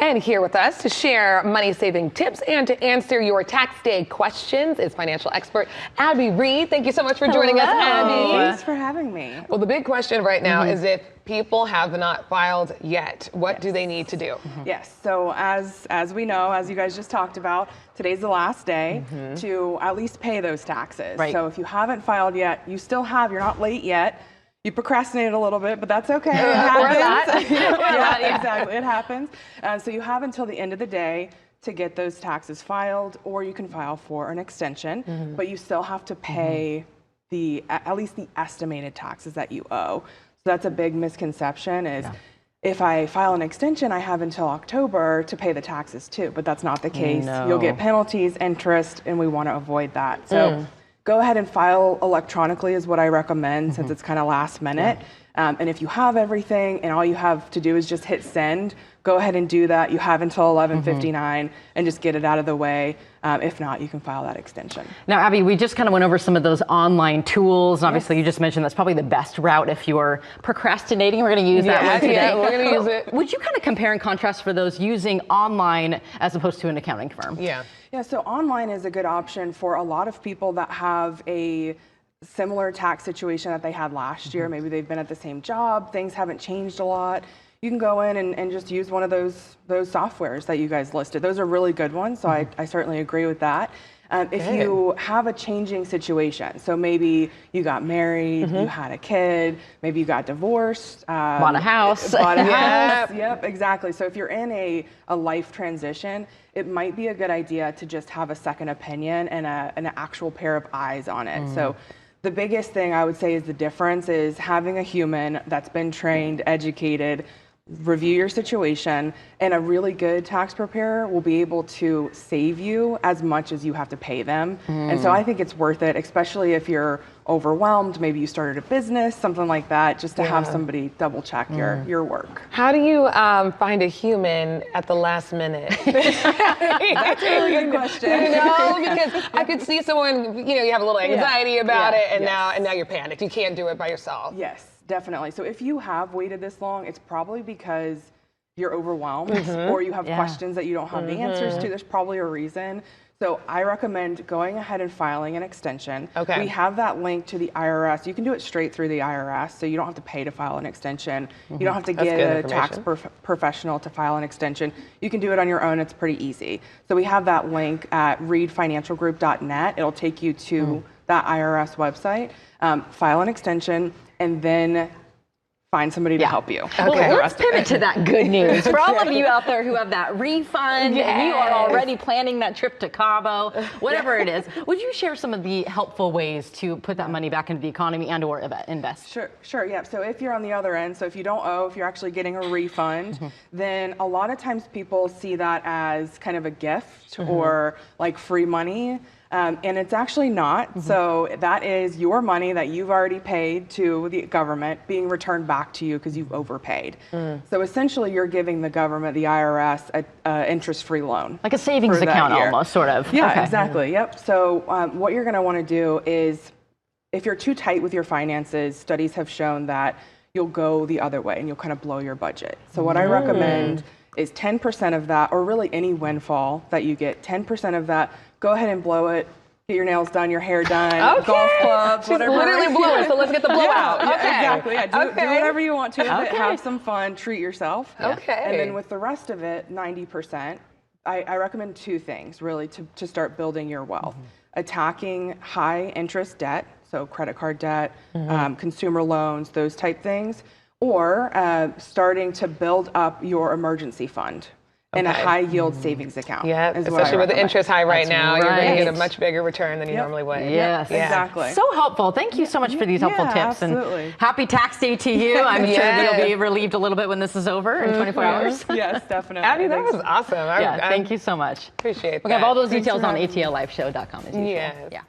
And here with us to share money-saving tips and to answer your tax day questions is financial expert Abby Reed. Thank you so much for joining us, Abby. Thanks for having me. Well, the big question right now is if people have not filed yet, what do they need to do? Yes, so as we know, as you guys just talked about, today's the last day to at least pay those taxes. Right. So if you haven't filed yet, you still have, you're not late yet. You procrastinated a little bit, but that's okay. It happens. Yeah, exactly. It happens. So you have until the end of the day to get those taxes filed, or you can file for an extension, but you still have to pay at least the estimated taxes that you owe. So that's a big misconception is if I file an extension, I have until October to pay the taxes too, but that's not the case. No. You'll get penalties, interest, and we want to avoid that. So go ahead and file electronically is what I recommend since it's kind of last minute. And if you have everything and all you have to do is just hit send, go ahead and do that. You have until 11:59 and just get it out of the way. If not, you can file that extension. Now, Abby, we just kind of went over some of those online tools. And obviously, you just mentioned that's probably the best route if you're procrastinating. We're going to use that one today. Yeah, we're going to use it. Would you kind of compare and contrast for those using online as opposed to an accounting firm? Yeah, so online is a good option for a lot of people that have a similar tax situation that they had last year. Maybe they've been at the same job, things haven't changed a lot. You can go in and just use one of those softwares that you guys listed. Those are really good ones, so I certainly agree with that. If you have a changing situation, so maybe you got married, you had a kid, maybe you got divorced, Bought a house. House. Yep, exactly. So if you're in a life transition, it might be a good idea to just have a second opinion and an actual pair of eyes on it. So the biggest thing I would say is the difference is having a human that's been trained, educated, review your situation, and a really good tax preparer will be able to save you as much as you have to pay them. And so I think it's worth it, especially if you're overwhelmed, maybe you started a business, something like that, just to have somebody double check your work. How do you find a human at the last minute? That's a really good question. You know, because I could see someone, you have a little anxiety about it, and now you're panicked. You can't do it by yourself. Yes, definitely. So if you have waited this long, it's probably because you're overwhelmed or you have questions that you don't have the answers to. There's probably a reason. So I recommend going ahead and filing an extension. Okay. We have that link to the IRS. You can do it straight through the IRS, so you don't have to pay to file an extension. You don't have to get a tax professional to file an extension. You can do it on your own. It's pretty easy. So we have that link at readfinancialgroup.net. It'll take you to that IRS website. File an extension, and then find somebody to help you. Well, let's pivot to that good news. For all of you out there who have that refund, and you are already planning that trip to Cabo, whatever it is, would you share some of the helpful ways to put that money back into the economy and or invest? Sure, yeah. So if you're on the other end, so if you don't owe, if you're actually getting a refund, then a lot of times people see that as kind of a gift or like free money. And it's actually not. So that is your money that you've already paid to the government being returned back to you because you've overpaid. So essentially you're giving the government, the IRS, an interest-free loan. Like a savings account almost, sort of. Yeah, exactly. Yep. So what you're going to want to do is, if you're too tight with your finances, studies have shown that you'll go the other way and you'll kind of blow your budget. So what I recommend is 10% of that, or really any windfall that you get, 10% of that, go ahead and blow it. Get your nails done, your hair done, golf clubs, whatever. She's literally blowing, so let's get the blowout. Exactly. Yeah, do whatever you want to with it. Have some fun, treat yourself. Okay. And then with the rest of it, 90%, I recommend two things really to start building your wealth. Attacking high interest debt, so credit card debt, consumer loans, those type things, or starting to build up your emergency fund in a high yield savings account. Yeah, especially with the interest high right now, you're going to get a much bigger return than you normally would. Yes, exactly. So helpful. Thank you so much for these helpful tips. Absolutely. And happy tax day to you. I'm sure that you'll be relieved a little bit when this is over in 24 hours. Yes, definitely. Abby, that was awesome. Thank you so much. Appreciate that. We'll have all those details on atlifeshow.com. Yes. Yeah.